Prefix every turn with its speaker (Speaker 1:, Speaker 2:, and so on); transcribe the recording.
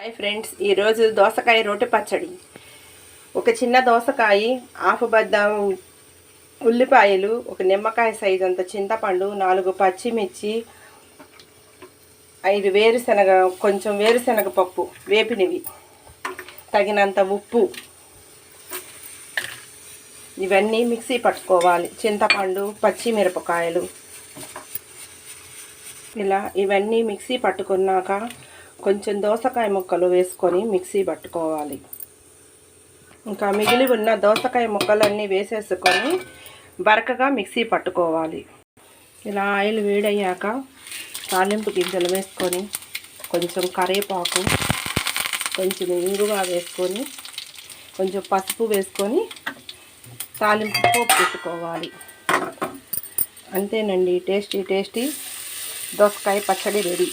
Speaker 1: Hi friends, ఈరోజు దోసకాయ రోటి పచ్చడి. ఒక చిన్న దోసకాయ, హాఫ్ బద్ద ఉల్లిపాయలు, ఒక నిమ్మకాయ సైజు అంత చింతపండు, 4 పచ్చిమిర్చి, 5 వేరుశనగ, కొంచెం వేరుశనగ పప్పు వేపినవి, తగినంత ఉప్పు, ఇవన్నీ మిక్సీ పట్టుకోవాలి. చింతపండు, పచ్చిమిరపకాయలు, ఇలా ఇవన్నీ మిక్సీ పట్టుకున్నాక కొంచెం దోసకాయ ముక్కలు వేసుకొని మిక్సీ పట్టుకోవాలి. ఇంకా మిగిలి ఉన్న దోసకాయ ముక్కలన్నీ వేసేసుకొని బరకగా మిక్సీ పట్టుకోవాలి. ఇలా ఆయిల్ వేడయ్యాక తాలింపు గింజలు వేసుకొని కొంచెం కరివేపాకు, కొంచెం ఇంగువ వేసుకొని కొంచెం పసుపు వేసుకొని తాలింపు పోపు పెట్టుకోవాలి. అంతేనండి, టేస్టీ దోసకాయ పచ్చడి రెడీ.